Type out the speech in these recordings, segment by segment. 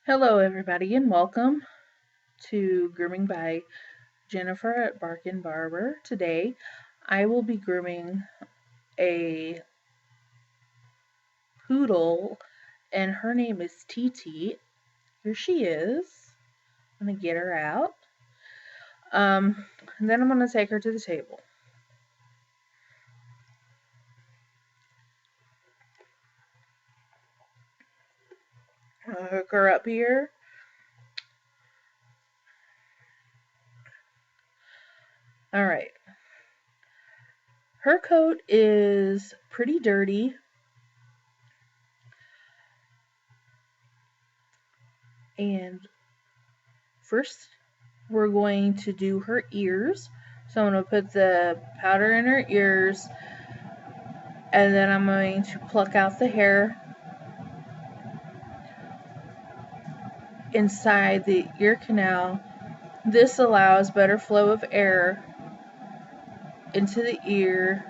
Hello, everybody, and welcome to Grooming by Jennifer at Barkin Barber. Today, I will be grooming a poodle, and her name is TeeTee. Here she is. I'm gonna get her out. And then I'm gonna take her to the table. I'm gonna hook her up here. All right. Her coat is pretty dirty. And first, we're going to do her ears. So I'm going to put the powder in her ears, and then I'm going to pluck out the hair inside the ear canal. This allows better flow of air into the ear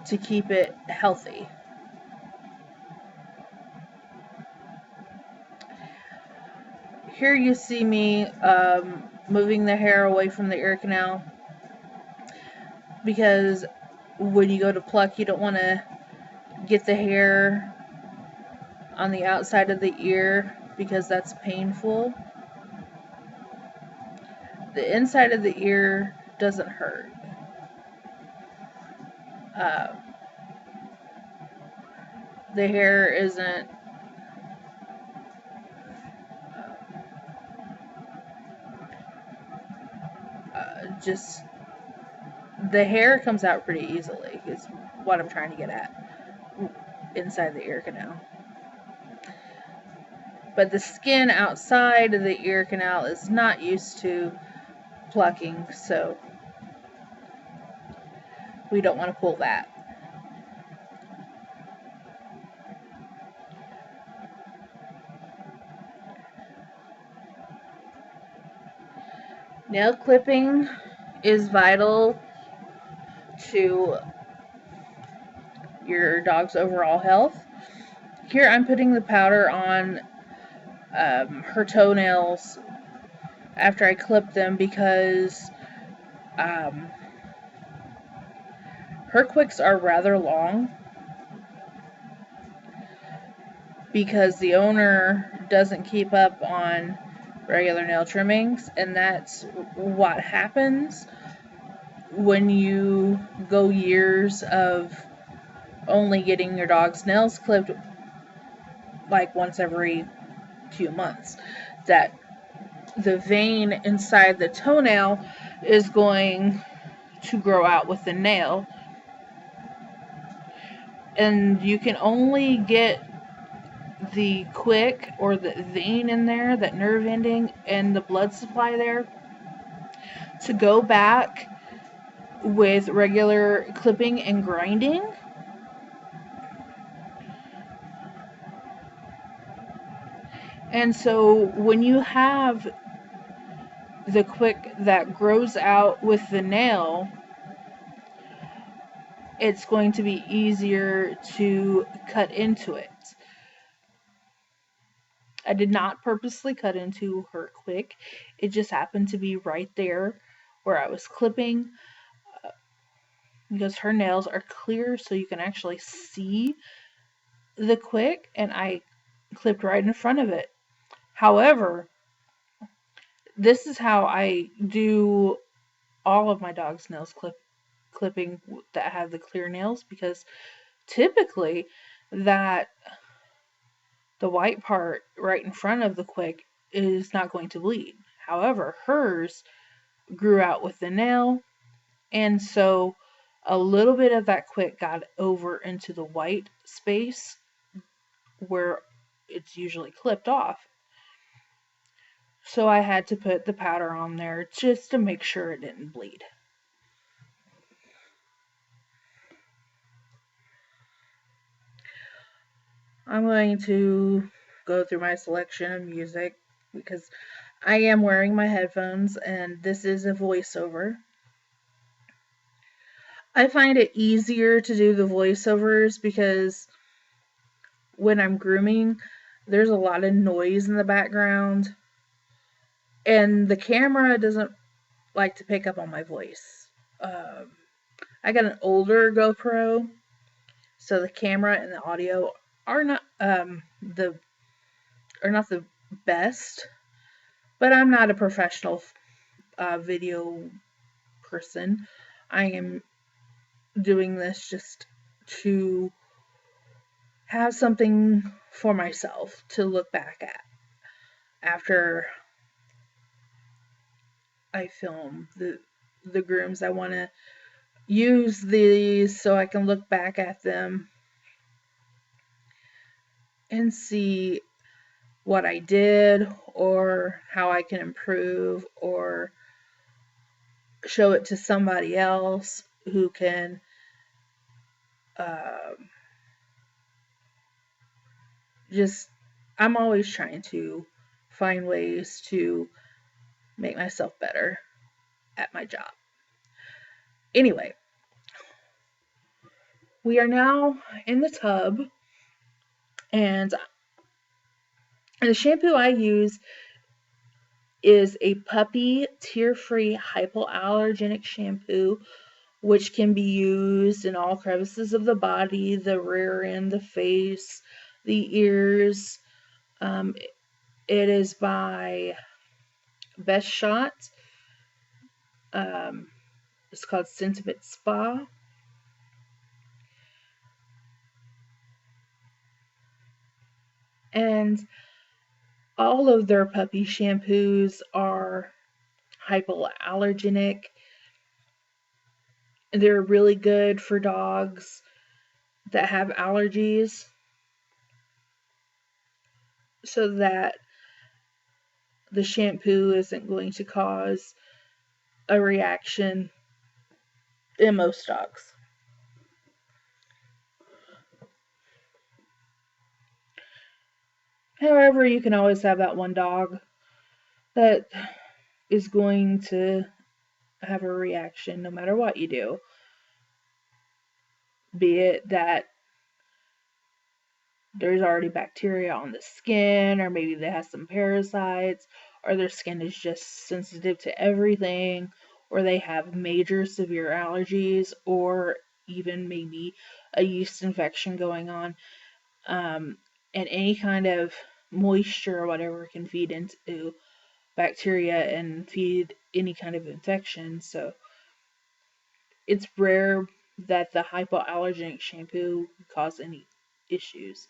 to keep it healthy. Here you see me moving the hair away from the ear canal, because when you go to pluck, you don't want to get the hair on the outside of the ear because that's painful. The inside of the ear doesn't hurt. The hair isn't just, the hair comes out pretty easily is what I'm trying to get at inside the ear canal. But the skin outside of the ear canal is not used to plucking, so we don't want to pull that. Nail clipping is vital to your dog's overall health. Here I'm putting the powder on her toenails after I clip them because her quicks are rather long, because the owner doesn't keep up on regular nail trimmings, and that's what happens when you go years of only getting your dog's nails clipped like once every few months. That the vein inside the toenail is going to grow out with the nail, and you can only get the quick or the vein in there, that nerve ending, and the blood supply there to go back with regular clipping and grinding. And so when you have the quick that grows out with the nail, it's going to be easier to cut into it. I did not purposely cut into her quick. It just happened to be right there where I was clipping, because her nails are clear so you can actually see the quick, and I clipped right in front of it. However, this is how I do all of my dog's nails clipping that have the clear nails, because typically that the white part right in front of the quick is not going to bleed. However, hers grew out with the nail, and so a little bit of that quick got over into the white space where it's usually clipped off. So I had to put the powder on there just to make sure it didn't bleed. I'm going to go through my selection of music because I am wearing my headphones and this is a voiceover. I find it easier to do the voiceovers because when I'm grooming, there's a lot of noise in the background, and the camera doesn't like to pick up on my voice. I got an older GoPro, so the camera and the audio are not the best, but I'm not a professional video person. I am doing this just to have something for myself to look back at after I film the grooms. I want to use these so I can look back at them and see what I did or how I can improve or show it to somebody else who can um, just, I'm always trying to find ways to make myself better at my job. Anyway, we are now in the tub, and the shampoo I use is a puppy tear-free hypoallergenic shampoo, which can be used in all crevices of the body, the rear end, the face, the ears. It is by Best Shot. It's called Sentiment Spa. And all of their puppy shampoos are hypoallergenic. They're really good for dogs that have allergies so that the shampoo isn't going to cause a reaction in most dogs. However, you can always have that one dog that is going to have a reaction no matter what you do. Be it that there's already bacteria on the skin, or maybe they have some parasites, or their skin is just sensitive to everything, or they have major severe allergies, or even maybe a yeast infection going on. And any kind of moisture or whatever can feed into bacteria and feed any kind of infection. So it's rare that the hypoallergenic shampoo cause any issues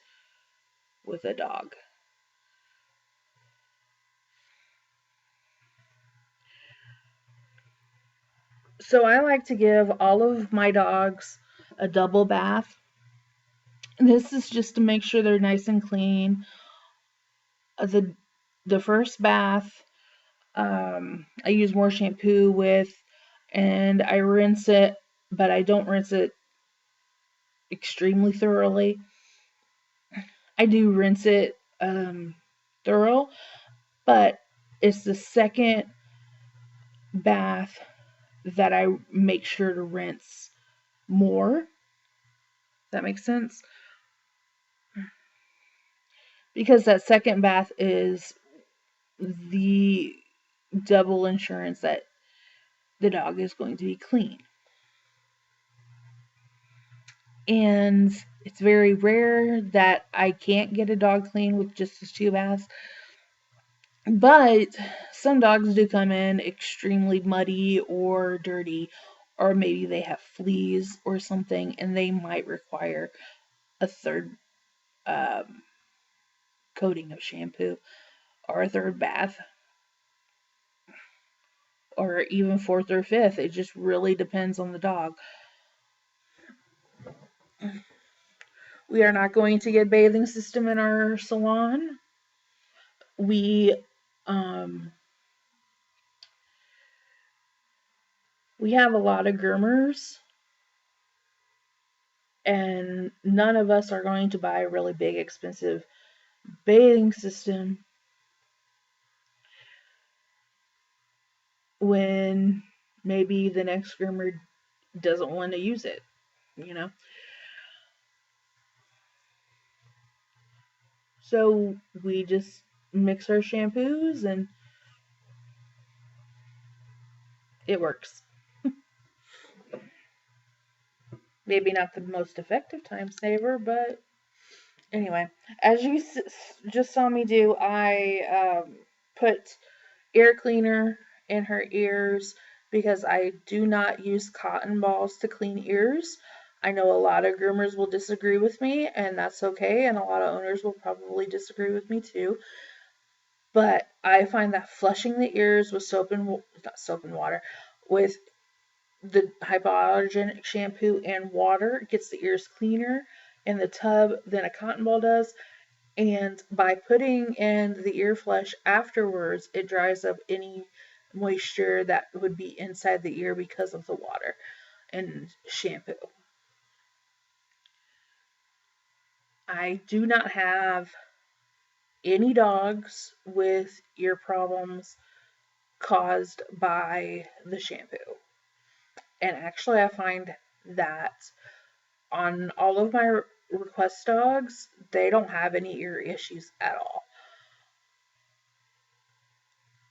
with a dog. So I like to give all of my dogs a double bath. This is just to make sure they're nice and clean. The first bath, I use more shampoo with, and I rinse it, but I don't rinse it extremely thoroughly. I do rinse it thorough, but it's the second bath that I make sure to rinse more. That makes sense? Because that second bath is the double insurance that the dog is going to be clean. And it's very rare that I can't get a dog clean with just those two baths. But some dogs do come in extremely muddy or dirty, or maybe they have fleas or something, and they might require a third coating of shampoo or a third bath, or even fourth or fifth. It just really depends on the dog. We are not going to get bathing system in our salon. We we have a lot of groomers, and none of us are going to buy a really big expensive bathing system when maybe the next groomer doesn't want to use it. So we just mix our shampoos and it works. Maybe not the most effective time saver, but anyway, as you just saw me do, I put ear cleaner in her ears because I do not use cotton balls to clean ears. I know a lot of groomers will disagree with me, and that's okay, and a lot of owners will probably disagree with me too. But I find that flushing the ears with not soap and water, with the hypoallergenic shampoo and water gets the ears cleaner in the tub than a cotton ball does. And by putting in the ear flush afterwards, it dries up any moisture that would be inside the ear because of the water and shampoo. I do not have any dogs with ear problems caused by the shampoo. And actually, I find that on all of my request dogs, they don't have any ear issues at all.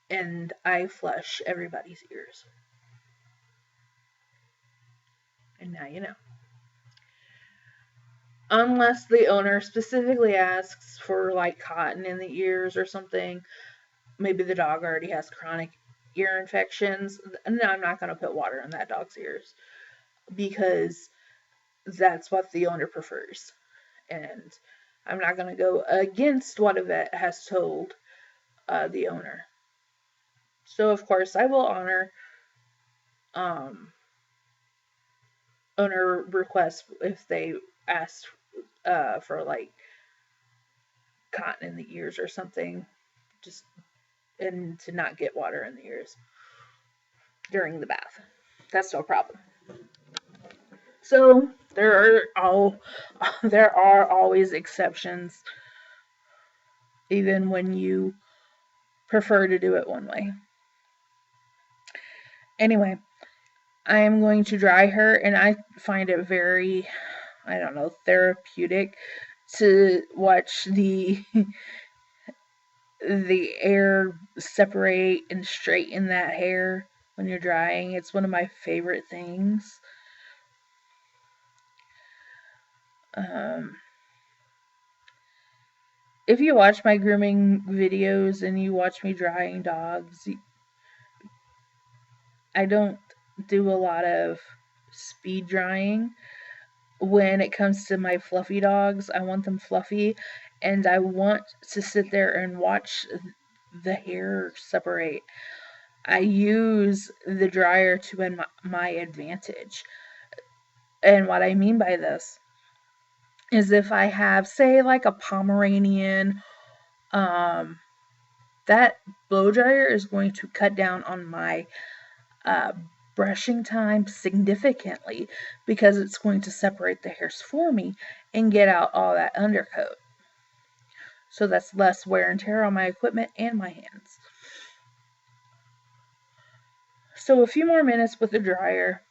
And I flush everybody's ears. And now you know. Unless the owner specifically asks for like cotton in the ears or something, maybe the dog already has chronic ear infections. No, I'm not going to put water in that dog's ears because that's what the owner prefers. And I'm not going to go against what a vet has told the owner. So, of course, I will honor um, owner requests if they ask for like cotton in the ears or something, just and to not get water in the ears during the bath. That's no problem. So there are always exceptions, even when you prefer to do it one way. Anyway, I am going to dry her, and I find it very, I don't know, therapeutic to watch the air separate and straighten that hair when you're drying. It's one of my favorite things. Um, if you watch my grooming videos and you watch me drying dogs, I don't do a lot of speed drying. When it comes to my fluffy dogs, I want them fluffy, and I want to sit there and watch the hair separate. I use the dryer to my advantage. And what I mean by this is if I have, say, like a Pomeranian, um, that blow dryer is going to cut down on my uh, brushing time significantly because it's going to separate the hairs for me and get out all that undercoat. So that's less wear and tear on my equipment and my hands. So a few more minutes with the dryer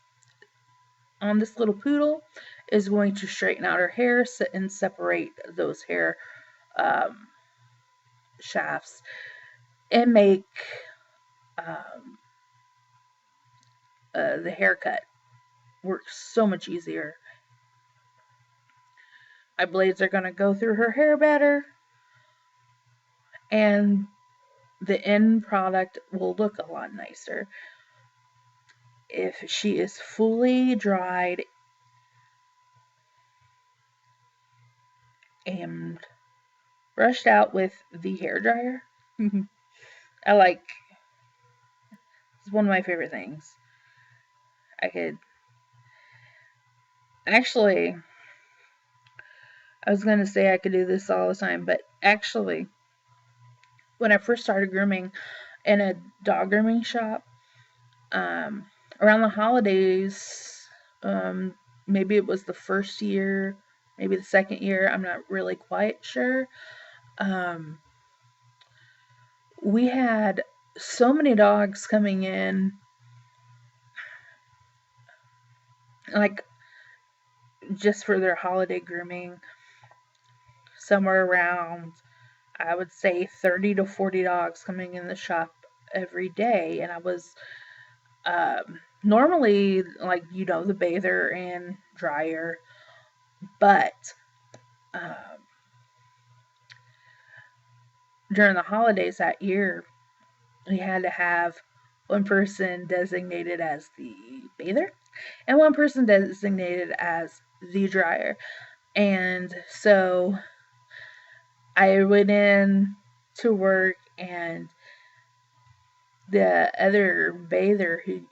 on this little poodle is going to straighten out her hair and separate those hair um, shafts and make um, the haircut work so much easier. My blades are going to go through her hair better, and the end product will look a lot nicer. If she is fully dried and brushed out with the hair dryer, I like, it's one of my favorite things. I could actually, I was going to say I could do this all the time, but actually, when I first started grooming in a dog grooming shop, around the holidays, maybe it was the first year, maybe the second year, I'm not really quite sure. We had so many dogs coming in, like just for their holiday grooming, somewhere around I would say 30 to 40 dogs coming in the shop every day, and I was normally like, the bather and dryer, but um, during the holidays that year, we had to have one person designated as the bather and one person designated as the dryer. And so I went in to work, and the other bather who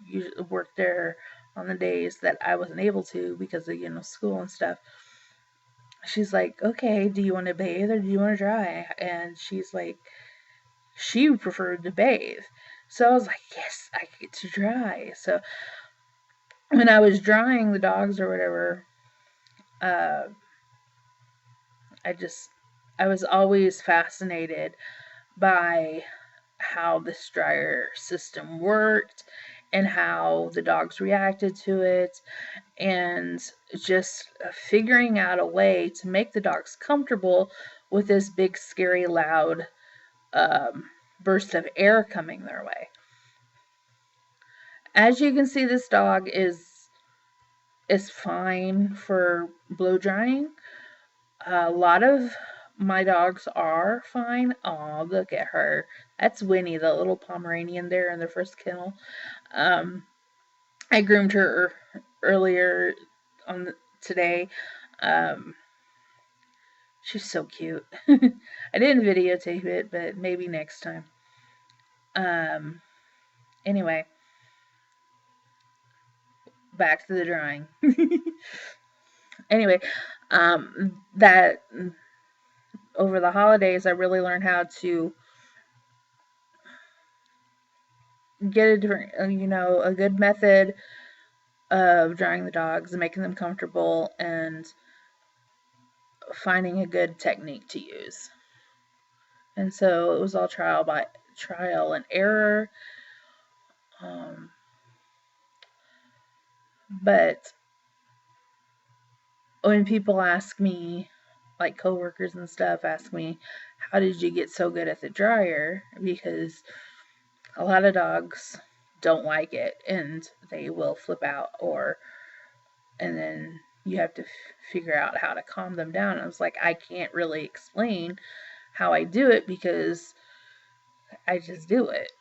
usually worked there on the days that I wasn't able to because of school and stuff, she's like, okay, do you want to bathe or do you want to dry? And she's like, she preferred to bathe. So I was like, yes, I get to dry. So when I was drying the dogs or whatever, uh, I just, I was always fascinated by how this dryer system worked and how the dogs reacted to it, and just figuring out a way to make the dogs comfortable with this big, scary, loud burst of air coming their way. As you can see, this dog is fine for blow drying. A lot of my dogs are fine. Oh, look at her. That's Winnie, the little Pomeranian there in the first kennel. I groomed her earlier today. Um, she's so cute. I didn't videotape it, but maybe next time. Anyway, back to the drawing. Anyway, that over the holidays, I really learned how to get a different, a good method of drawing the dogs and making them comfortable and finding a good technique to use. And so it was all trial and error. But when people ask me, like coworkers and stuff, ask me, how did you get so good at the dryer? Because a lot of dogs don't like it and they will flip out, and then you have to figure out how to calm them down. And I was like, I can't really explain how I do it because I just do it.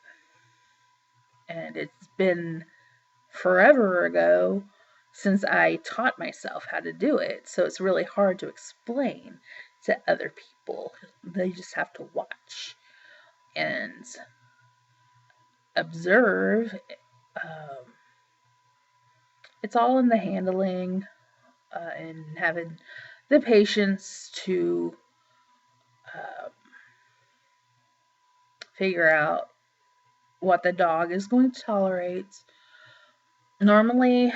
And it's been forever ago since I taught myself how to do it. So it's really hard to explain to other people. They just have to watch and observe. It's all in the handling and having the patience to figure out what the dog is going to tolerate. Normally,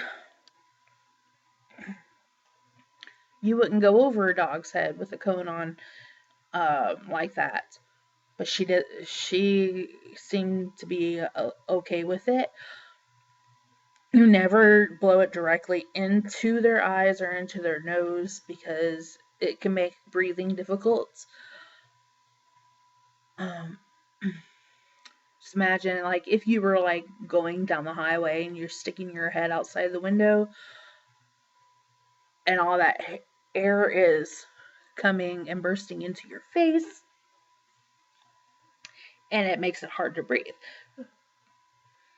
you wouldn't go over a dog's head with a cone on like that, but she did. She seemed to be okay with it. You never blow it directly into their eyes or into their nose because it can make breathing difficult. Just imagine, like, if you were like going down the highway and you're sticking your head outside the window and all that air is coming and bursting into your face, and it makes it hard to breathe.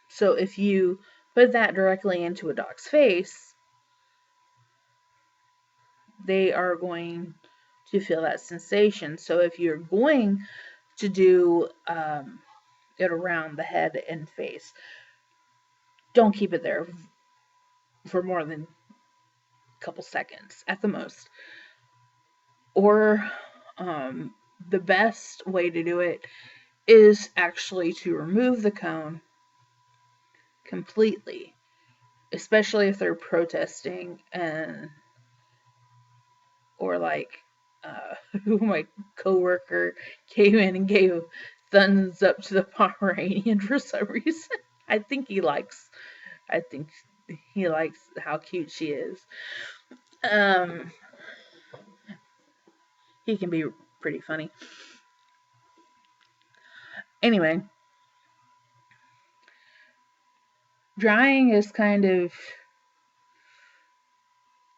So if you put that directly into a dog's face, they are going to feel that sensation. So if you're going to do it around the head and face, don't keep it there for more than a couple seconds at the most. Or the best way to do it is actually to remove the cone completely, especially if they're protesting or like my coworker came in and gave thumbs up to the Pomeranian for some reason. I think he likes how cute she is. He can be pretty funny. Anyway, drying is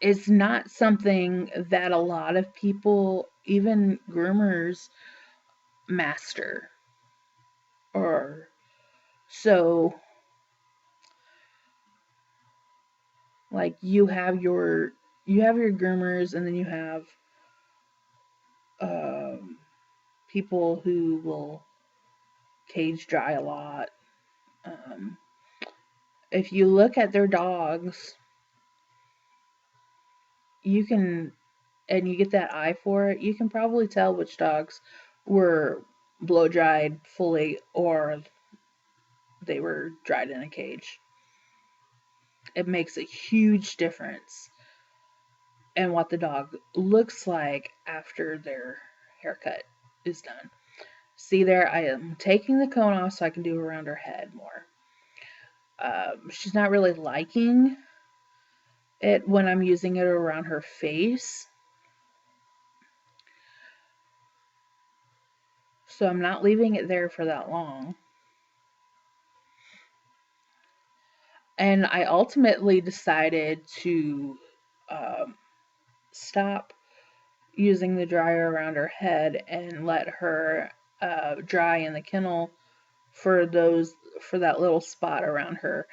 it's not something that a lot of people, even groomers, master. Or so, like, you have your groomers, and then you have um, people who will cage dry a lot. Um, if you look at their dogs, you can, and you get that eye for it, you can probably tell which dogs were blow dried fully or they were dried in a cage. It makes a huge difference in what the dog looks like after their haircut is done. See there, I am taking the cone off so I can do around her head more. She's not really liking it when I'm using it around her face. So I'm not leaving it there for that long. And I ultimately decided to stop using the dryer around her head and let her dry in the kennel for that little spot around her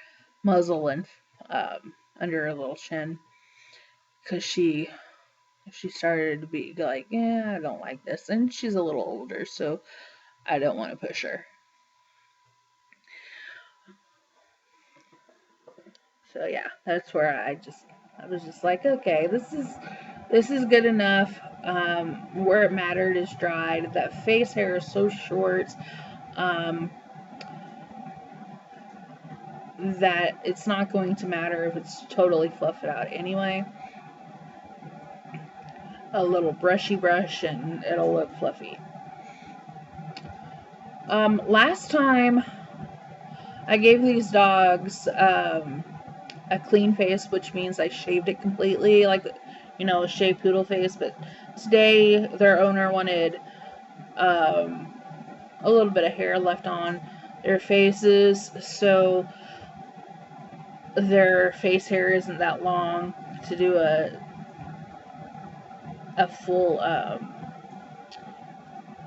muzzle and under her little chin, because she started to be like, yeah, I don't like this, and she's a little older, so I don't want to push her. So yeah, that's where I was just like, okay, this is good enough. Where it mattered is dried. That face hair is so short um, that it's not going to matter if it's totally fluffed out anyway. A little brushy brush and it'll look fluffy. Last time I gave these dogs a clean face, which means I shaved it completely, like, a shaved poodle face. But today their owner wanted a little bit of hair left on their faces, so their face hair isn't that long to do a full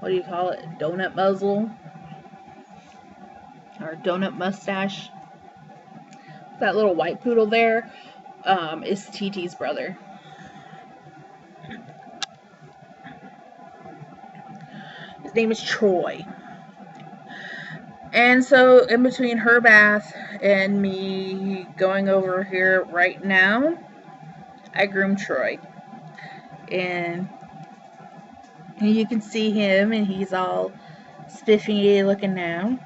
what do you call it, donut muzzle or donut mustache. That little white poodle there is TeeTee's brother. His name is Troy. And so, in between her bath and me going over here right now, I groomed Troy. And you can see him, and he's all spiffy looking now,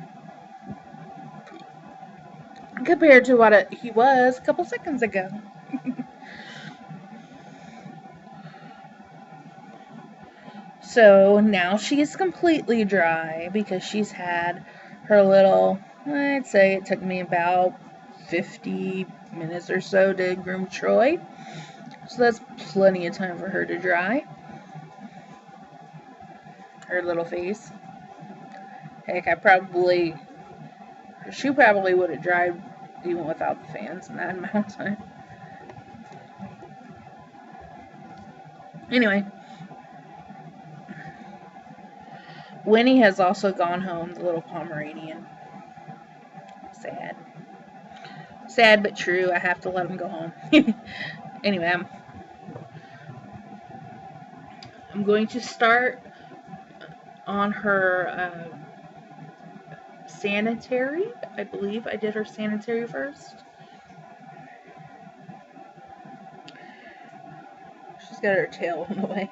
compared to what he was a couple seconds ago. So now she's completely dry because she's had her little, I'd say it took me about 50 minutes or so to groom Troy. So that's plenty of time for her to dry her little face. Heck, she probably would have dried even without the fans in that amount of time. Anyway, Winnie has also gone home, the little Pomeranian. Sad. Sad but true. I have to let him go home. Anyway, I'm going to start on her sanitary. I believe I did her sanitary first. She's got her tail in the way.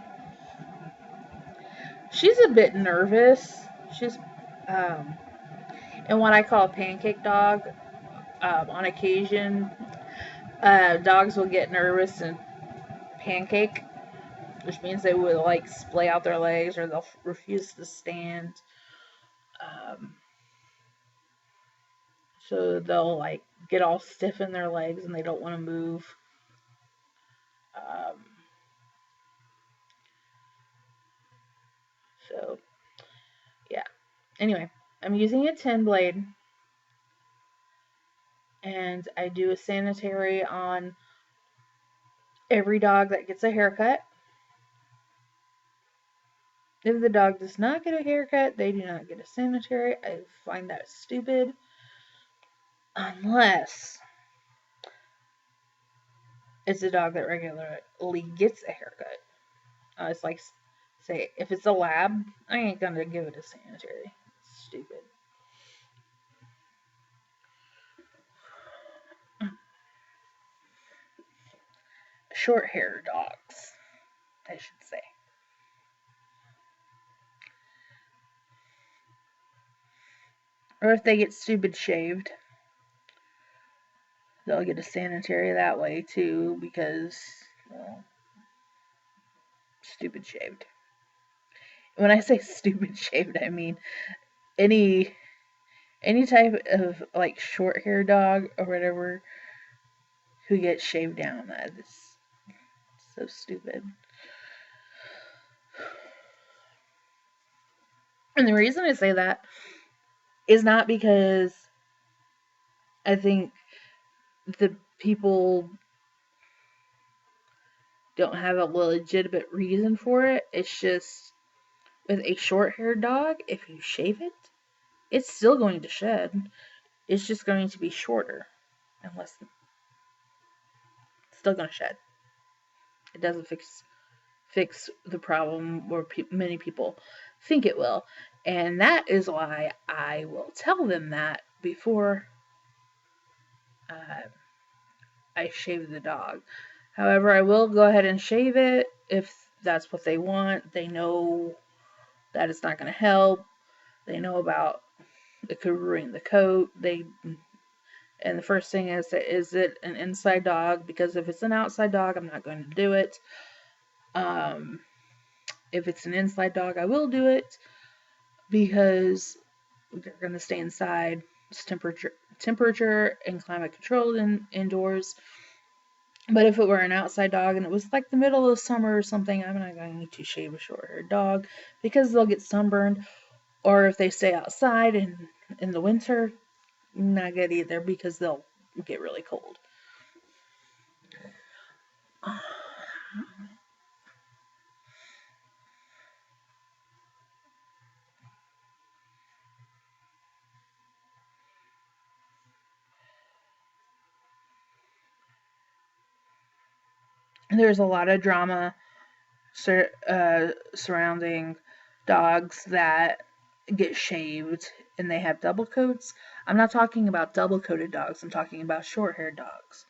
She's a bit nervous. She's and what I call a pancake dog. On occasion, dogs will get nervous and pancake, which means they will like splay out their legs or they'll refuse to stand. So they'll like get all stiff in their legs and they don't want to move. Um, so yeah. Anyway, I'm using a 10 blade, and I do a sanitary on every dog that gets a haircut. If the dog does not get a haircut, they do not get a sanitary. I find that stupid. Unless it's a dog that regularly gets a haircut. It's like, say, if it's a lab, I ain't gonna give it a sanitary. It's stupid. Short hair dogs, I should say. Or if they get stupid shaved, they'll get a sanitary that way too, because, well, stupid shaved. When I say stupid shaved, I mean any type of like short hair dog or whatever who gets shaved down. That is so stupid. And the reason I say that is not because I think the people don't have a legitimate reason for it. It's just with a short haired dog, if you shave it, it's still going to shed. It's just going to be shorter. Unless it's still going to shed. It doesn't fix the problem where many people think it will. And that is why I will tell them that before uh, I shave the dog. However, I will go ahead and shave it if that's what they want. They know that it's not going to help. They know about it could ruin the coat. And the first thing is it an inside dog? Because if it's an outside dog, I'm not going to do it. If it's an inside dog, I will do it because they're going to stay inside. It's temperature and climate controlled indoors. But if it were an outside dog and it was like the middle of summer or something, I'm not going to shave a short-haired dog because they'll get sunburned. Or if they stay outside in the winter, not good either because they'll get really cold. There's a lot of drama surrounding dogs that get shaved and they have double coats. I'm not talking about double coated dogs, I'm talking about short haired dogs.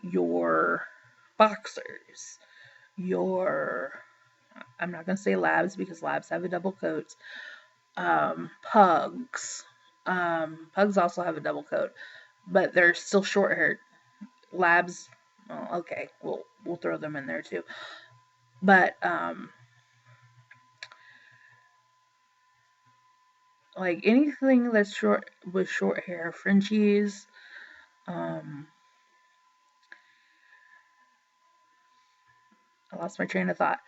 Your boxers, your, I'm not going to say labs because labs have a double coat. Pugs. Pugs also have a double coat, but they're still short haired. Labs, well, okay, we'll throw them in there too. But like anything that's short with short hair, Frenchies, I lost my train of thought.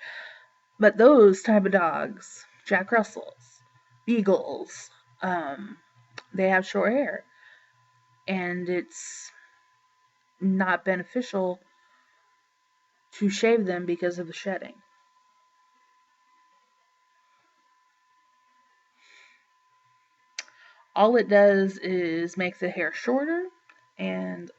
But those type of dogs, Jack Russells, Beagles, they have short hair, and it's not beneficial to shave them because of the shedding. All it does is make the hair shorter and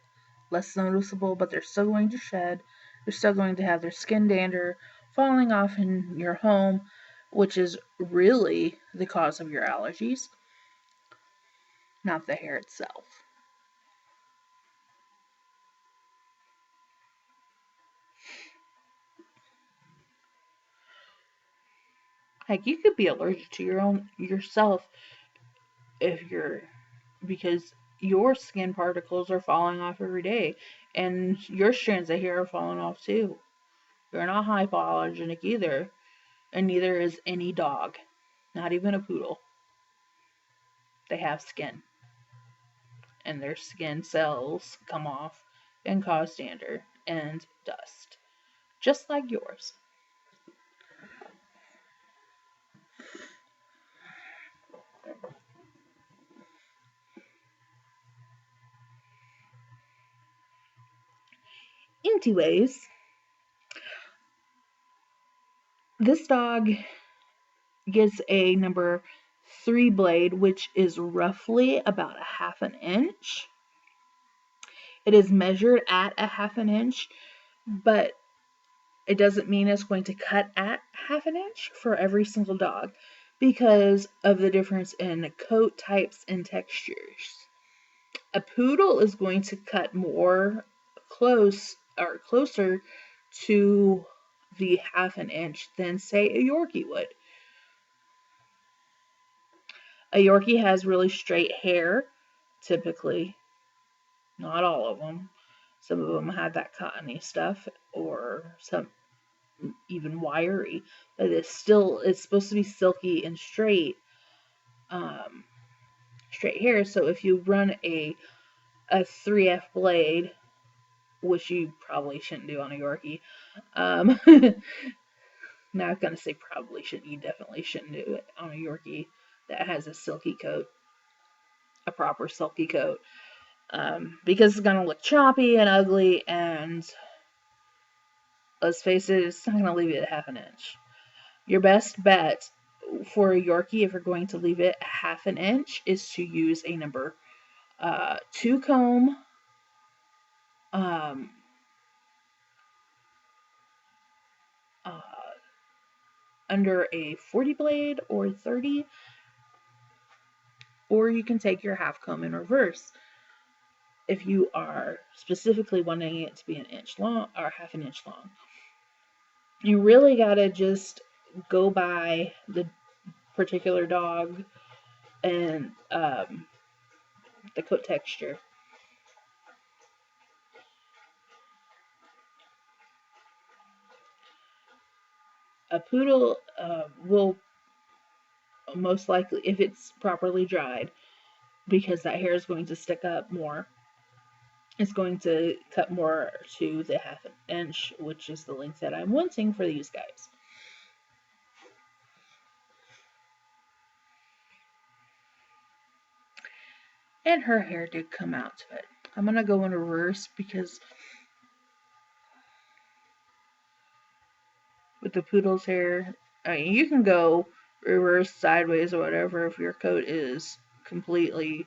less noticeable, but they're still going to shed. They're still going to have their skin dander falling off in your home, which is really the cause of your allergies, not the hair itself. Heck, you could be allergic to yourself if you're because your skin particles are falling off every day, and your strands of hair are falling off too. You're not hypoallergenic either, and neither is any dog, not even a poodle. They have skin, and their skin cells come off and cause dander and dust, just like yours. Anyways, this dog gets a number 3 blade, which is roughly about a half an inch. It is measured at a half an inch, but it doesn't mean it's going to cut at half an inch for every single dog because of the difference in coat types and textures. A poodle is going to cut more closer to the half an inch than, say, a Yorkie would. A Yorkie has really straight hair, typically. Not all of them. Some of them have that cottony stuff, or some even wiry, but it's supposed to be silky and straight, straight hair. So if you run a 3F blade, which you probably shouldn't do on a Yorkie, not gonna say probably shouldn't, you definitely shouldn't do it on a Yorkie that has a silky coat, a proper silky coat, because it's gonna look choppy and ugly, and let's face it, it's not gonna leave it at half an inch. Your best bet for a Yorkie, if you're going to leave it half an inch, is to use a number 2 comb, um, uh, under a 40 blade or 30, or you can take your half comb in reverse if you are specifically wanting it to be an inch long or half an inch long. You really gotta just go by the particular dog and the coat texture. A poodle will most likely, if it's properly dried, because that hair is going to stick up more, it's going to cut more to the half an inch, which is the length that I'm wanting for these guys. And her hair did come out to it. I'm going to go in reverse because with the poodle's hair, I mean, you can go reverse, sideways, or whatever if your coat is completely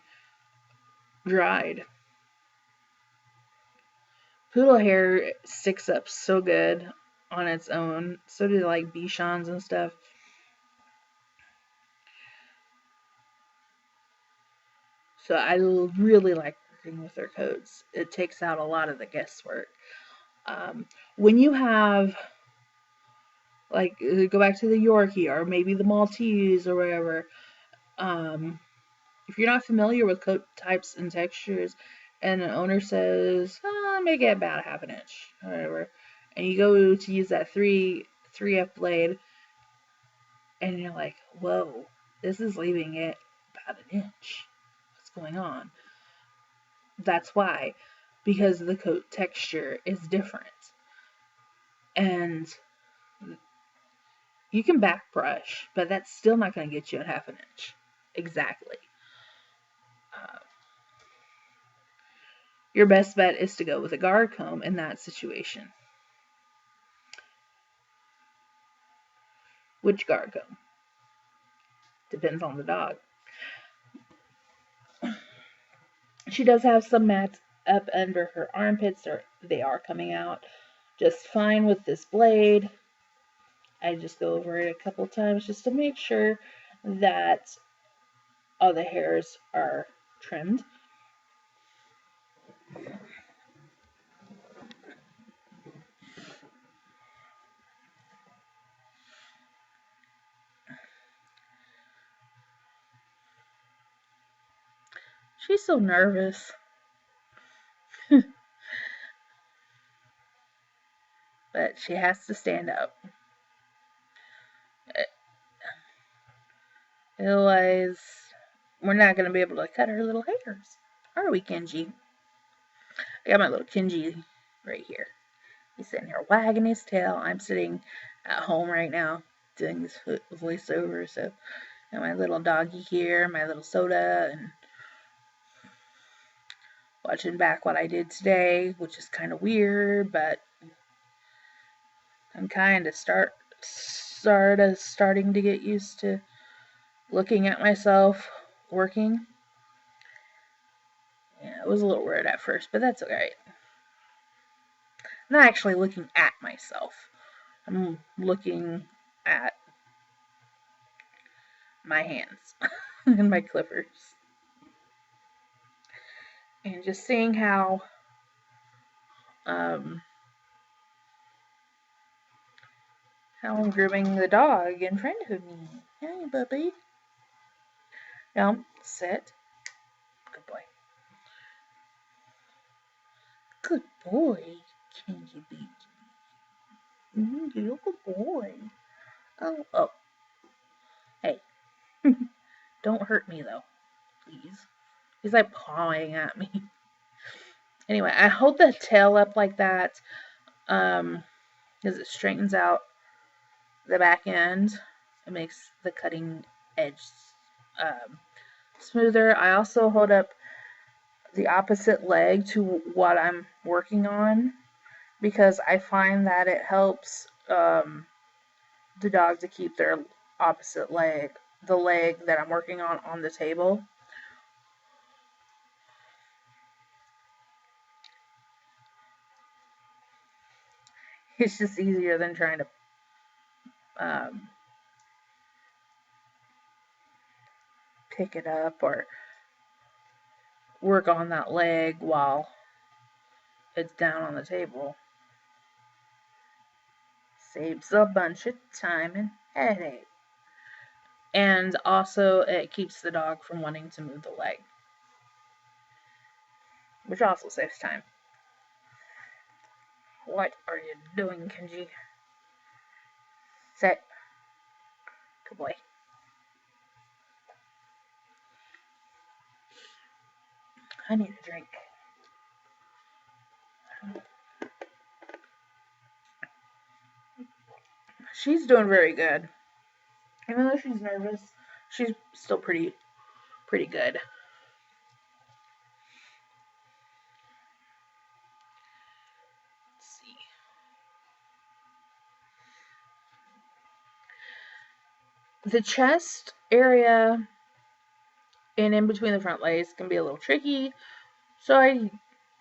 dried. Poodle hair sticks up so good on its own. So do like Bichons and stuff. So I really like working with their coats. It takes out a lot of the guesswork. When you have, like, go back to the Yorkie or maybe the Maltese or whatever, if you're not familiar with coat types and textures, and an owner says, make it about a half an inch, or whatever, and you go to use that 3F blade, and you're like, whoa, this is leaving it about an inch. What's going on? That's why, because the coat texture is different. And you can back brush, but that's still not going to get you a half an inch. Exactly. Uh, your best bet is to go with a guard comb in that situation. Which guard comb? Depends on the dog. She does have some mats up under her armpits, or they are coming out just fine with this blade. I just go over it a couple times just to make sure that all the hairs are trimmed. She's so nervous. But she has to stand up. Otherwise, we're not going to be able to cut her little hairs. Are we, Kenji? I got my little Kenji right here. He's sitting here wagging his tail. I'm sitting at home right now doing this voiceover. So, and my little doggy here, my little soda, and watching back what I did today, which is kind of weird, but I'm kind of starting to get used to looking at myself working. Yeah, it was a little weird at first, but that's alright. I'm not actually looking at myself. I'm looking at my hands and my clippers. And just seeing how I'm grooming the dog in front of me. Hey, puppy. Sit. Good boy. Good boy. Can you be? You're a good boy. Oh. Hey. Don't hurt me, though. Please. He's like pawing at me. Anyway, I hold the tail up like that because it straightens out the back end. It makes the cutting edge smoother. I also hold up the opposite leg to what I'm working on because I find that it helps the dog to keep their opposite leg, the leg that I'm working on the table. It's just easier than trying to pick it up or work on that leg while it's down on the table. Saves a bunch of time and headache. And also, it keeps the dog from wanting to move the leg, which also saves time. What are you doing, Kenji? Sit. Good boy. I need a drink. She's doing very good. Even though she's nervous, she's still pretty good. Let's see. The chest area and in between the front legs can be a little tricky, so I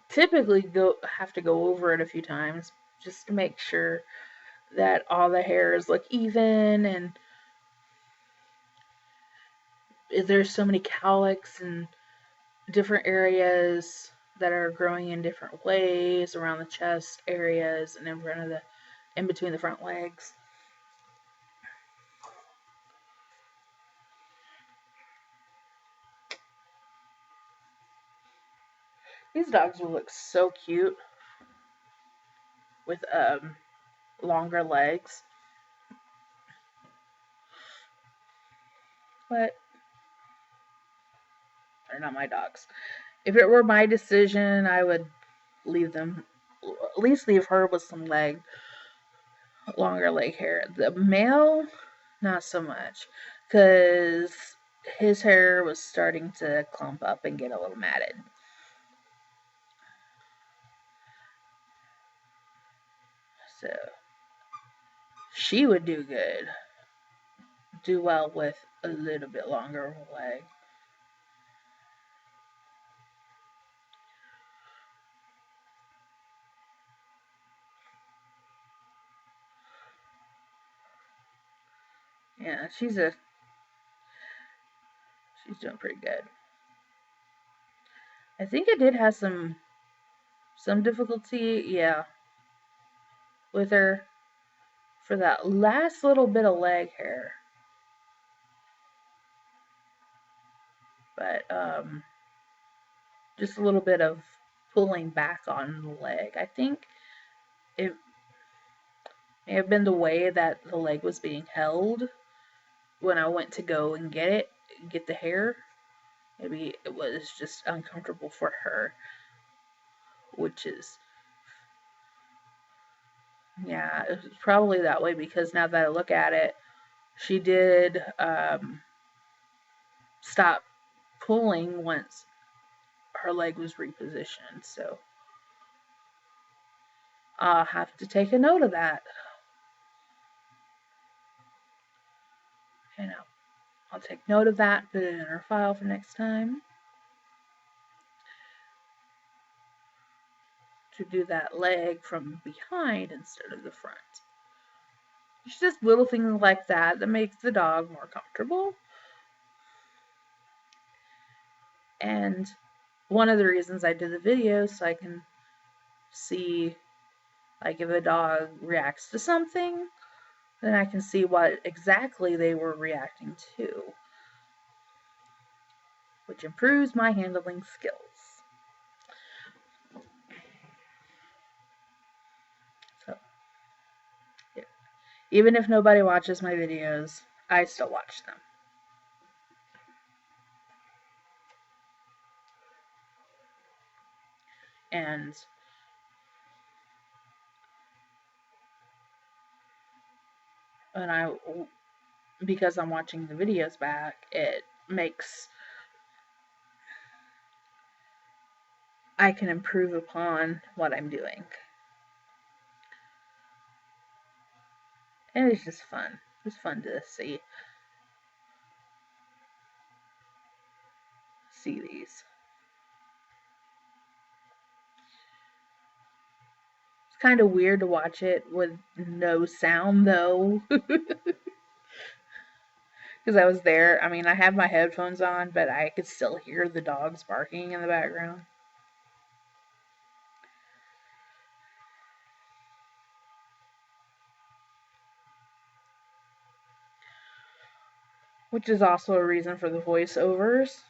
typically have to go over it a few times just to make sure that all the hairs look even, and there's so many cowlicks and different areas that are growing in different ways around the chest areas and in between the front legs. These dogs will look so cute with longer legs. But they're not my dogs. If it were my decision, I would leave them, at least leave her with some longer leg hair. The male, not so much, because his hair was starting to clump up and get a little matted. So she would do well with a little bit longer leg. Yeah, she's doing pretty good. I think it did have some difficulty, yeah, with her for that last little bit of leg hair. But just a little bit of pulling back on the leg. I think it may have been the way that the leg was being held when I went to go and get the hair. Maybe it was just uncomfortable for her, which is, yeah, it was probably that way because now that I look at it, she did stop pulling once her leg was repositioned. So I'll have to take a note of that. You know, I'll take note of that, put it in our file for next time. To do that leg from behind instead of the front. It's just little things like that that makes the dog more comfortable. And one of the reasons I did the video so I can see, like, if a dog reacts to something, then I can see what exactly they were reacting to, which improves my handling skills. So, yeah. Even if nobody watches my videos, I still watch them. And because I'm watching the videos back, it makes I can improve upon what I'm doing. And it's just fun. It's fun to see these. It's kind of weird to watch it with no sound, though. Because I was there. I mean, I have my headphones on, but I could still hear the dogs barking in the background. Which is also a reason for the voiceovers.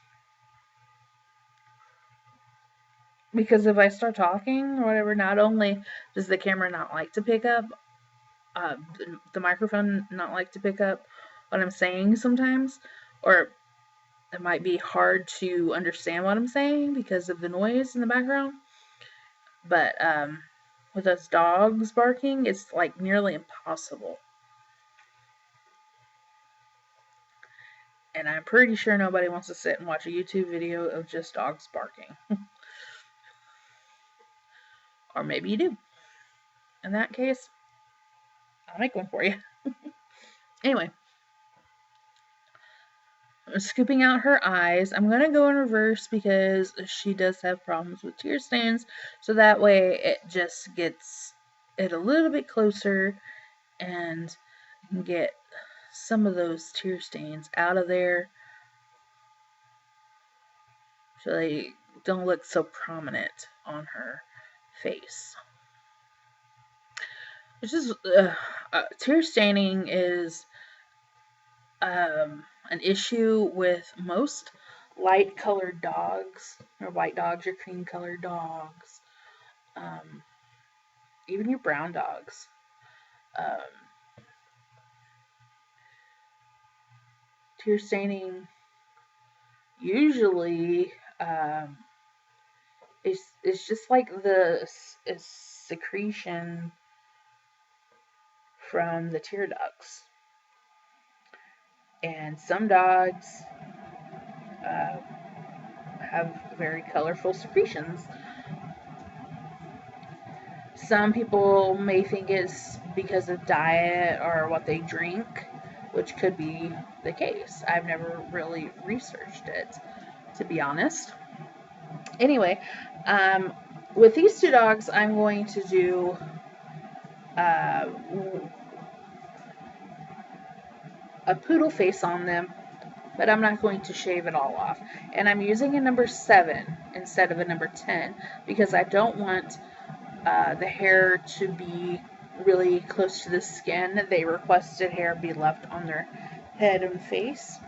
Because if I start talking or whatever, not only does the camera not like to pick up, the microphone not like to pick up what I'm saying sometimes, or it might be hard to understand what I'm saying because of the noise in the background. But with us dogs barking, it's like nearly impossible. And I'm pretty sure nobody wants to sit and watch a YouTube video of just dogs barking. Or maybe you do. In that case, I'll make one for you. Anyway, I'm scooping out her eyes. I'm going to go in reverse because she does have problems with tear stains. So that way it just gets it a little bit closer and get some of those tear stains out of there so they don't look so prominent on her face. It's just tear staining is an issue with most light colored dogs, or white dogs, or cream colored dogs, even your brown dogs. Tear staining usually it's just like the secretion from the tear ducts. And some dogs have very colorful secretions. Some people may think it's because of diet or what they drink, which could be the case. I've never really researched it, to be honest. Anyway, with these two dogs, I'm going to do a poodle face on them, but I'm not going to shave it all off. And I'm using a number 7 instead of a number 10 because I don't want the hair to be really close to the skin. They requested hair be left on their head and face.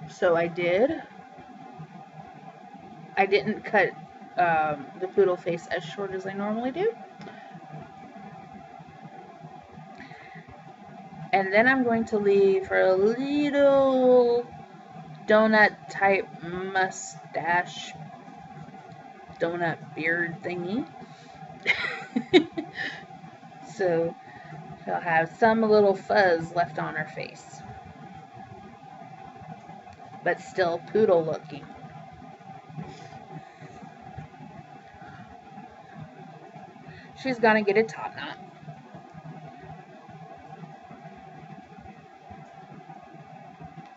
So I did. I didn't cut the poodle face as short as I normally do. And then I'm going to leave her a little donut type mustache, donut beard thingy. So She'll have some little fuzz left on her face, but still poodle looking. She's gonna get a top knot.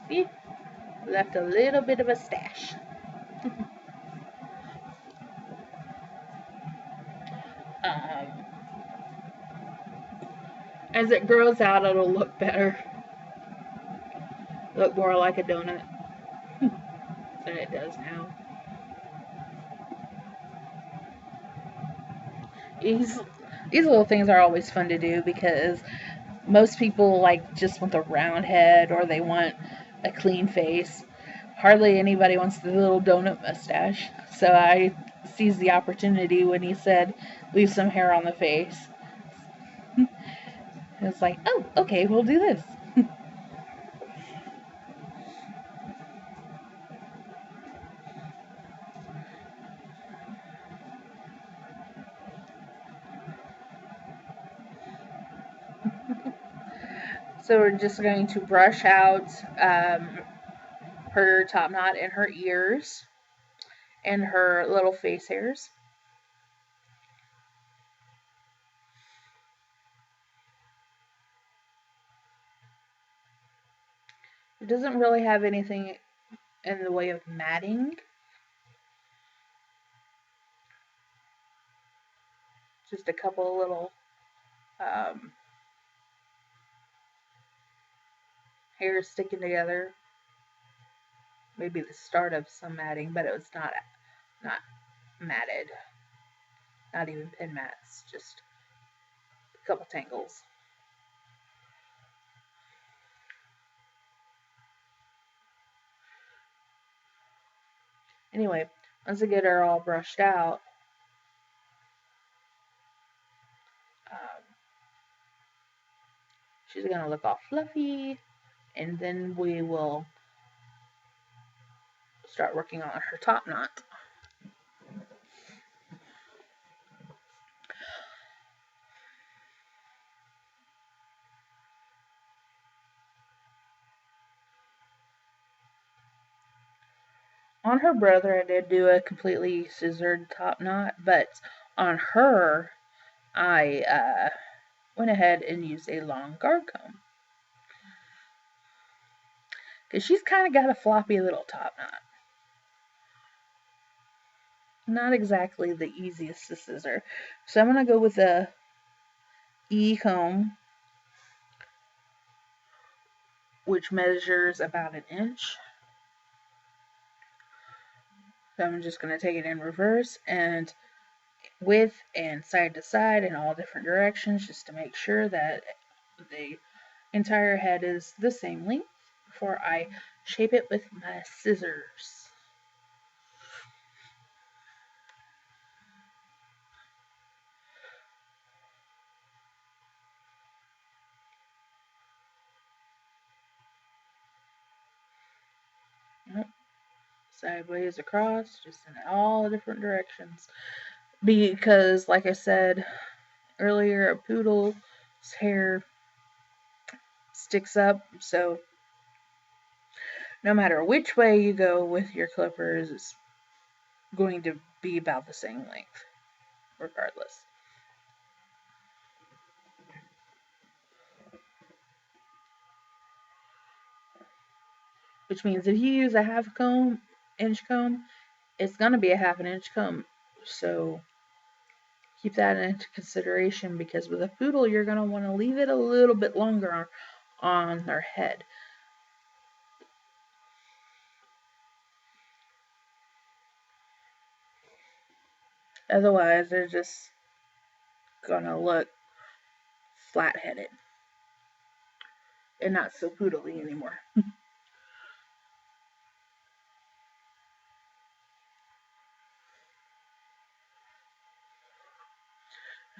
See? Left a little bit of a stash. um, as it grows out, it'll look better. Look more like a donut than it does now. These little things are always fun to do because most people just want the round head or they want a clean face. Hardly anybody wants the little donut mustache. So I seized the opportunity when he said, leave some hair on the face. It's like, oh, okay, we'll do this. So we're just going to brush out her top knot and her ears and her little face hairs. It doesn't really have anything in the way of matting. Just a couple little hairs sticking together. Maybe the start of some matting, but it was not matted. Not even pin mats, just a couple tangles. Anyway, once I get her all brushed out, she's gonna look all fluffy, and then we will start working on her top knot. On her brother, I did do a completely scissored top knot, but on her, I went ahead and used a long guard comb. Because she's kind of got a floppy little top knot. Not exactly the easiest to scissor. So I'm going to go with a E comb, which measures about 1 inch. So I'm just going to take it in reverse and width and side to side in all different directions just to make sure that the entire head is the same length before I shape it with my scissors. Sideways across, just in all different directions. Because, like I said earlier, a poodle's hair sticks up, so no matter which way you go with your clippers, it's going to be about the same length, regardless. Which means if you use a inch comb, it's going to be a 1/2 inch comb. So keep that into consideration because with a poodle, you're going to want to leave it a little bit longer on their head. Otherwise, they're just going to look flat-headed and not so poodly anymore.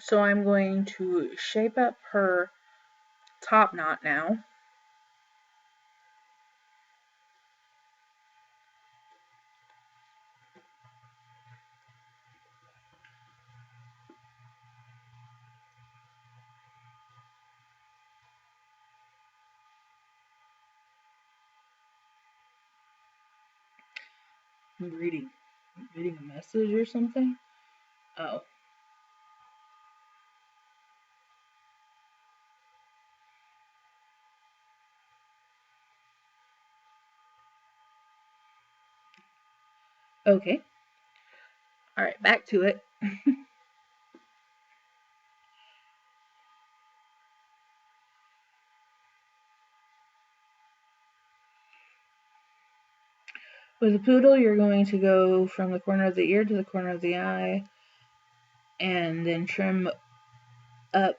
So I'm going to shape up her top knot now. I'm reading a message or something. Oh. Okay. All right, back to it. With a poodle, you're going to go from the corner of the ear to the corner of the eye, and then trim up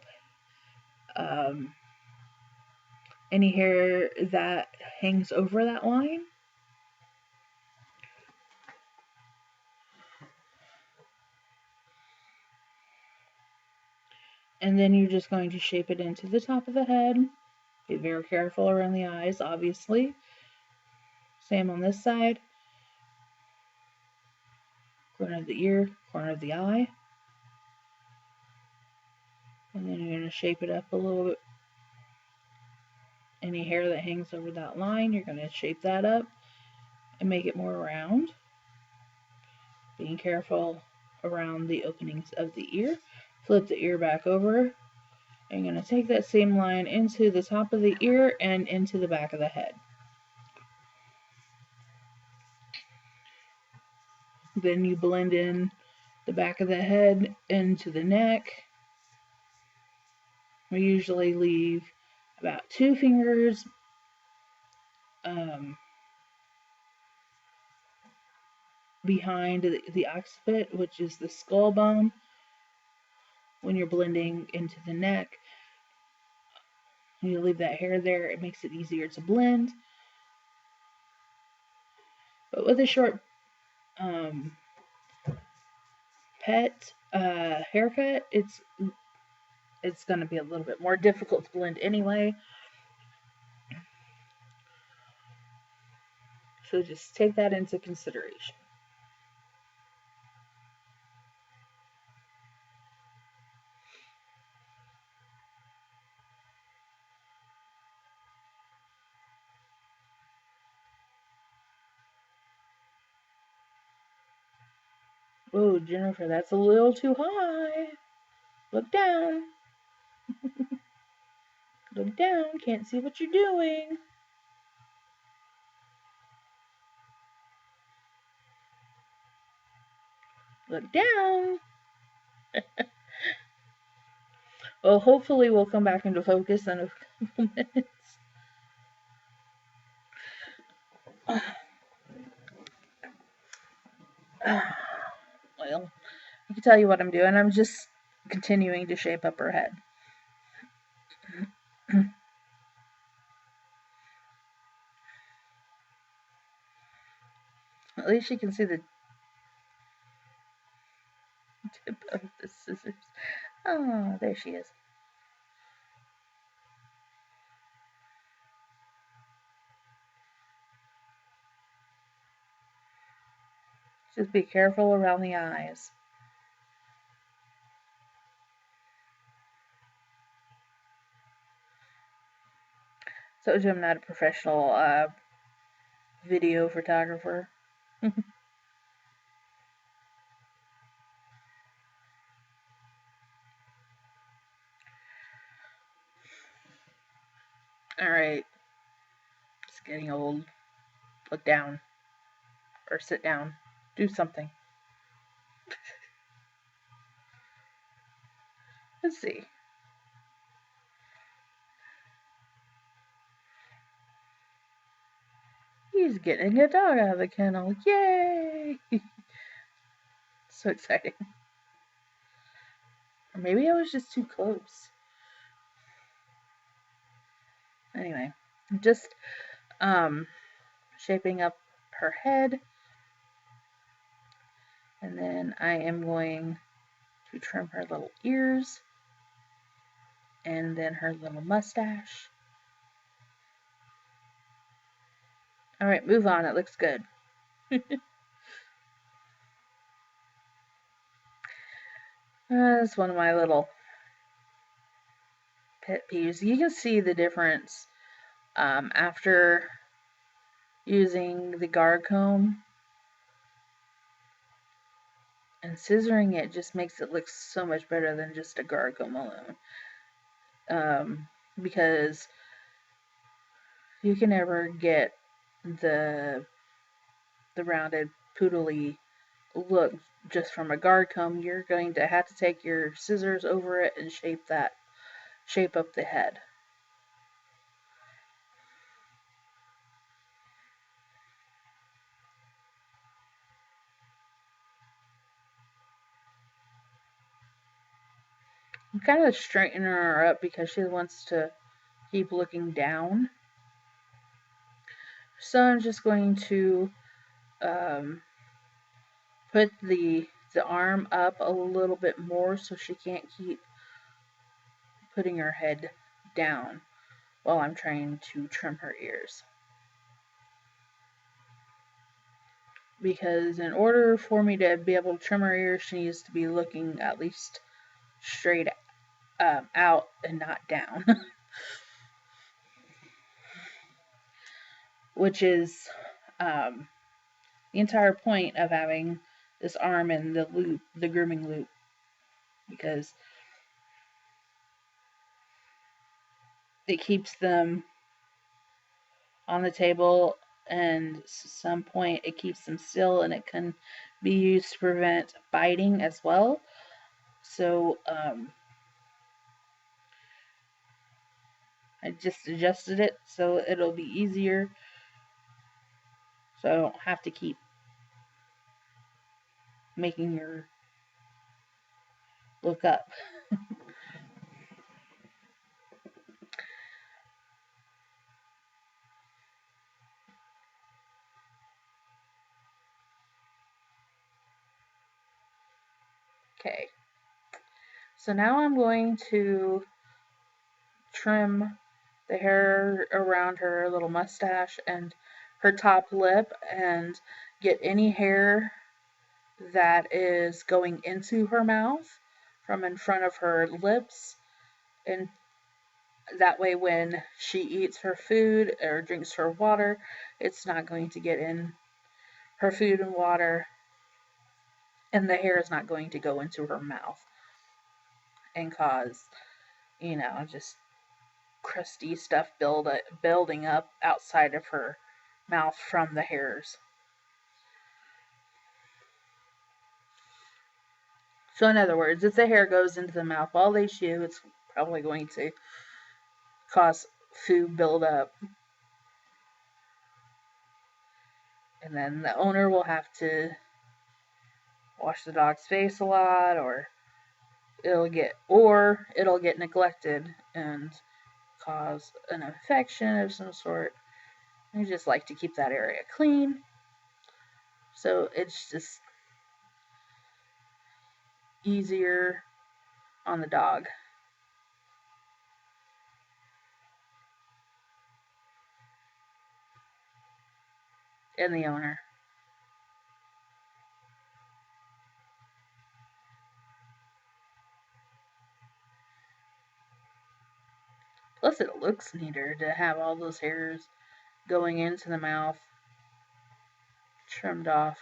um, any hair that hangs over that line. And then you're just going to shape it into the top of the head. Be very careful around the eyes, obviously. Same on this side. Corner of the ear, corner of the eye. And then you're going to shape it up a little bit. Any hair that hangs over that line, you're going to shape that up and make it more round. Being careful around the openings of the ear. Flip the ear back over. I'm going to take that same line into the top of the ear and into the back of the head. Then you blend in the back of the head into the neck. We usually leave about 2 fingers behind the occiput, which is the skull bone. When you're blending into the neck, when you leave that hair there, it makes it easier to blend. But with a short pet haircut, it's going to be a little bit more difficult to blend anyway. So just take that into consideration. Oh, Jennifer, that's a little too high. Look down. Look down. Can't see what you're doing. Look down. Well, hopefully we'll come back into focus in a couple minutes. Well, I can tell you what I'm doing. I'm just continuing to shape up her head. At least you can see the tip of the scissors. Oh, there she is. Just be careful around the eyes. So, I'm not a professional video photographer. Alright. It's getting old. Look down. Or sit down. Do something. Let's see. He's getting a dog out of the kennel. Yay! So exciting. Or maybe I was just too close. Anyway, just shaping up her head. And then I am going to trim her little ears. And then her little mustache. Alright, move on. It looks good. That's one of my little pet peeves. You can see the difference after using the guard comb And scissoring it just makes it look so much better than just a guard comb alone. Because you can never get the rounded poodly look just from a guard comb. You're going to have to take your scissors over it and shape up the head. I'm kind of straightening her up because she wants to keep looking down. So I'm just going to put the arm up a little bit more so she can't keep putting her head down while I'm trying to trim her ears. Because in order for me to be able to trim her ears, she needs to be looking at least straight out and not down. Which is the entire point of having this arm in the loop, the grooming loop. Because it keeps them on the table, and at some point it keeps them still, and it can be used to prevent biting as well. So I just adjusted it so it'll be easier, so I don't have to keep making her look up. Okay, so now I'm going to trim the hair around her little mustache and her top lip and get any hair that is going into her mouth from in front of her lips, and that way when she eats her food or drinks her water, it's not going to get in her food and water, and the hair is not going to go into her mouth and cause, just crusty stuff building up outside of her mouth from the hairs. So in other words, if the hair goes into the mouth while they chew, it's probably going to cause food buildup. And then the owner will have to wash the dog's face a lot, or it'll get neglected and cause an infection of some sort. I just like to keep that area clean. So it's just easier on the dog and the owner. Plus, it looks neater to have all those hairs going into the mouth trimmed off.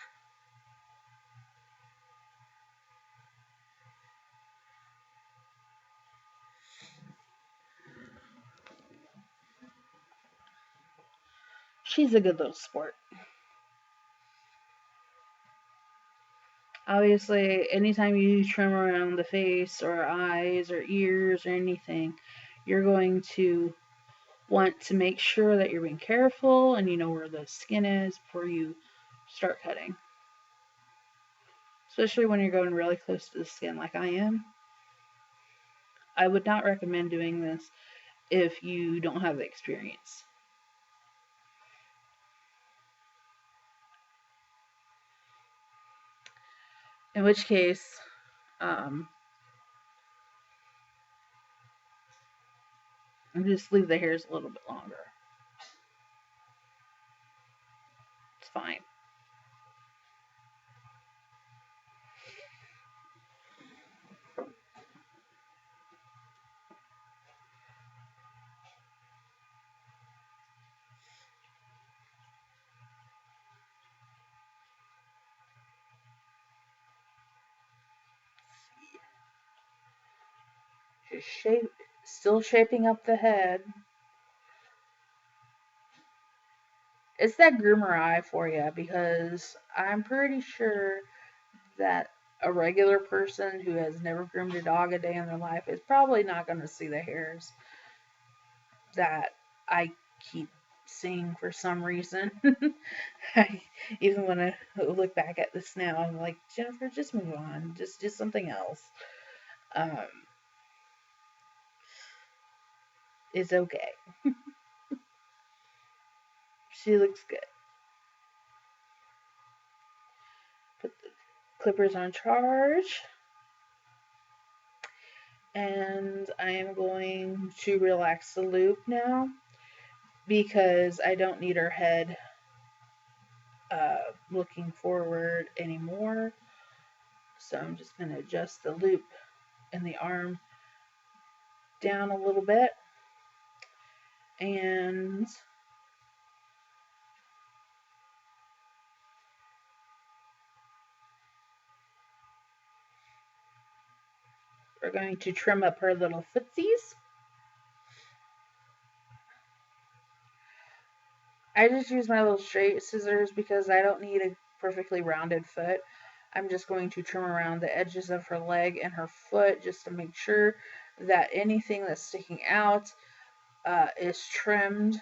She's a good little sport. Obviously, anytime you trim around the face or eyes or ears or anything, you're going to want to make sure that you're being careful and you know where the skin is before you start cutting. Especially when you're going really close to the skin like I am. I would not recommend doing this if you don't have the experience. In which case, just leave the hairs a little bit longer. It's fine. Just still shaping up the head. It's that groomer eye for you, because I'm pretty sure that a regular person who has never groomed a dog a day in their life is probably not going to see the hairs that I keep seeing for some reason. Even when I look back at this now, I'm like, Jennifer, just move on. Just something else. It's okay. She looks good. Put the clippers on charge. And I am going to relax the loop now, because I don't need her head looking forward anymore. So I'm just going to adjust the loop in the arm down a little bit. And we're going to trim up her little footsies. I just use my little straight scissors because I don't need a perfectly rounded foot. I'm just going to trim around the edges of her leg and her foot just to make sure that anything that's sticking out is trimmed.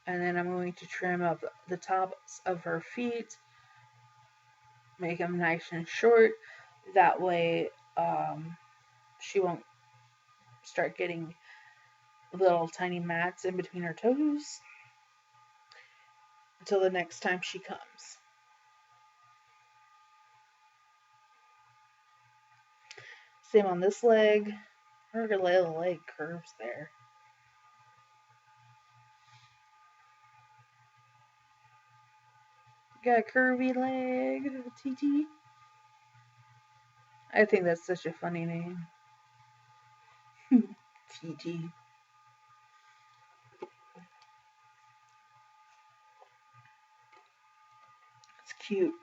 And then I'm going to trim up the tops of her feet, make them nice and short. That way she won't start getting little tiny mats in between her toes until the next time she comes. Same on this leg. Her little leg curves there. Got a curvy leg, TeeTee. I think that's such a funny name. TeeTee. It's cute.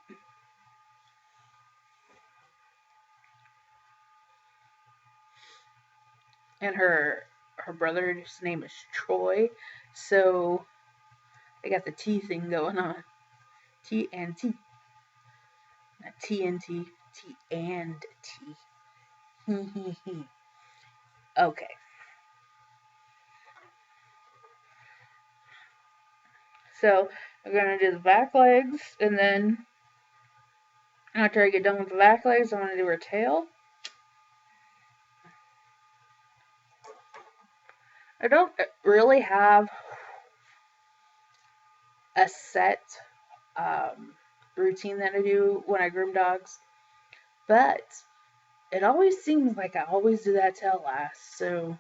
And her brother's name is Troy, so they got the T thing going on. T and T. Not T and T. T and T. Okay. So we're going to do the back legs, and then after I get done with the back legs, I'm going to do her tail. I don't really have a set routine that I do when I groom dogs, but it always seems like I always do that tail last, so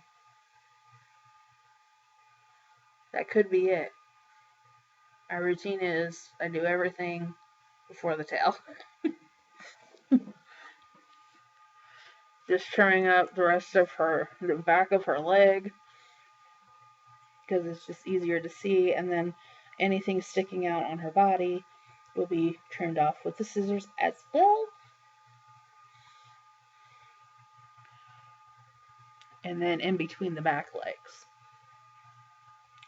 that could be it. My routine is I do everything before the tail. Just trimming up the rest of the back of her leg, because it's just easier to see, and then anything sticking out on her body will be trimmed off with the scissors as well. And then in between the back legs,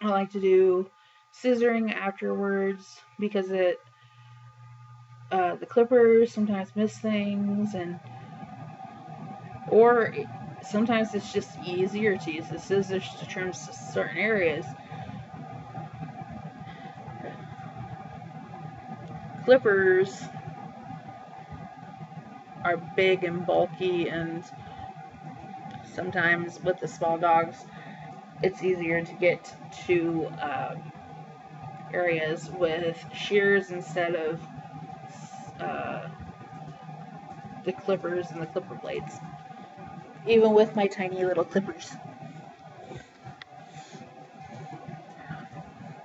I like to do scissoring afterwards, because the clippers sometimes miss things, or sometimes it's just easier to use the scissors to trim certain areas. Clippers are big and bulky, and sometimes with the small dogs it's easier to get to areas with shears instead of the clippers and the clipper blades, even with my tiny little clippers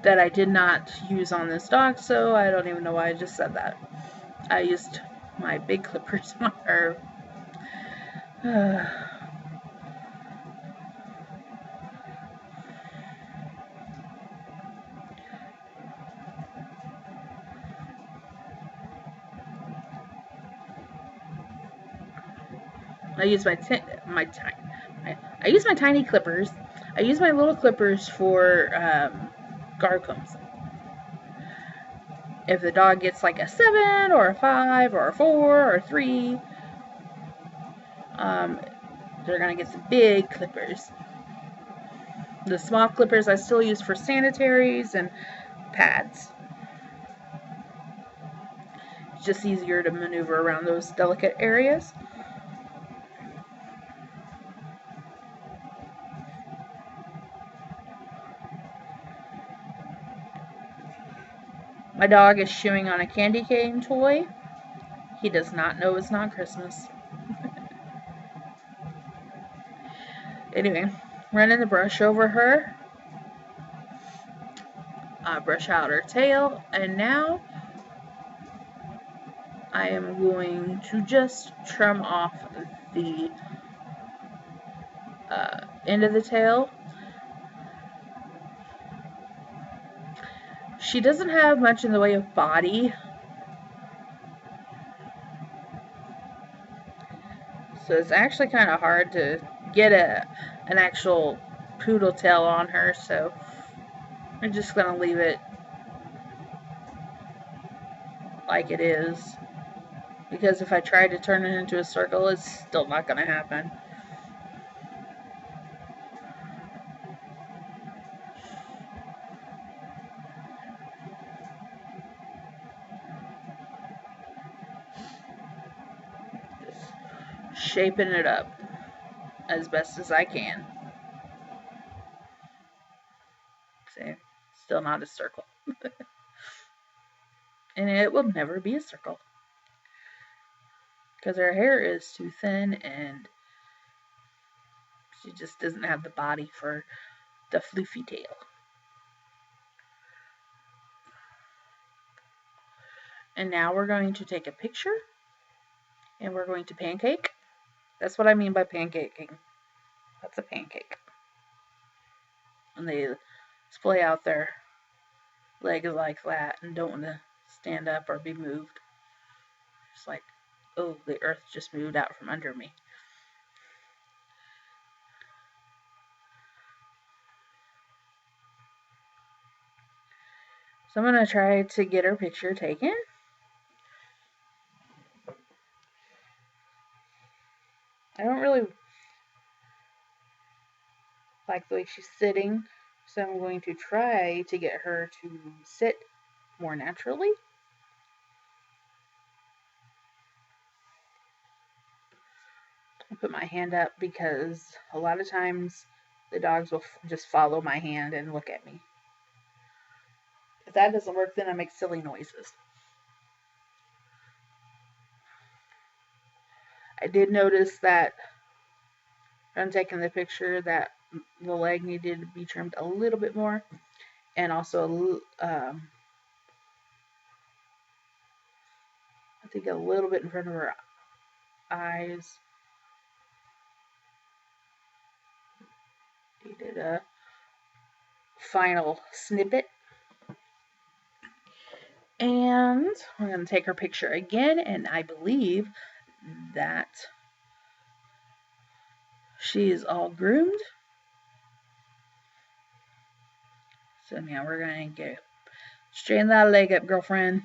that I did not use on this dog, so I don't even know why I just said that. I used my big clippers on her. I use my tiny clippers. I use my little clippers for guard combs. If the dog gets like a 7 or a 5 or a 4 or a 3, they're gonna get some big clippers. The small clippers I still use for sanitaries and pads. It's just easier to maneuver around those delicate areas. My dog is chewing on a candy cane toy. He does not know it's not Christmas. Anyway, running the brush over her. Brush out her tail. And now I am going to just trim off the end of the tail. She doesn't have much in the way of body. So it's actually kind of hard to get an actual poodle tail on her. So I'm just going to leave it like it is. Because if I try to turn it into a circle, it's still not going to happen. Just shaping it up as best as I can. See, still not a circle. And it will never be a circle. Because her hair is too thin and she just doesn't have the body for the floofy tail. And now we're going to take a picture and we're going to pancake. That's what I mean by pancaking. That's a pancake. And they splay out their legs like that and don't want to stand up or be moved. It's like, oh, the earth just moved out from under me. So I'm going to try to get her picture taken. I don't really like the way she's sitting, so I'm going to try to get her to sit more naturally. I put my hand up because a lot of times the dogs will just follow my hand and look at me. If that doesn't work, then I make silly noises. I did notice that when I'm taking the picture that the leg needed to be trimmed a little bit more, and also I think a little bit in front of her eyes. Needed a final snippet. And I'm going to take her picture again, and I believe that she is all groomed. So now we're going to go straighten that leg up, girlfriend.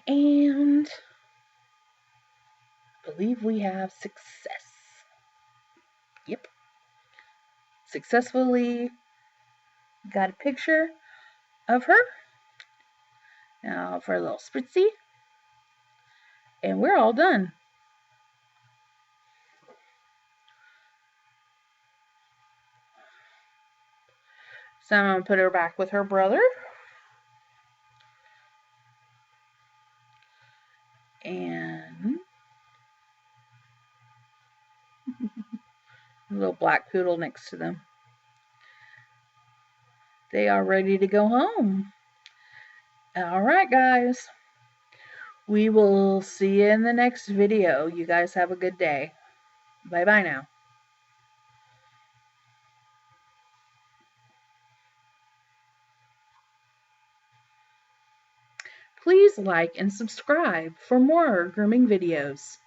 And I believe we have success. Yep. Successfully got a picture of her. Now for a little spritzy. And we're all done. So I'm going to put her back with her brother. And a little black poodle next to them. They are ready to go home. All right, guys. We will see you in the next video. You guys have a good day. Bye-bye now. Please like and subscribe for more grooming videos.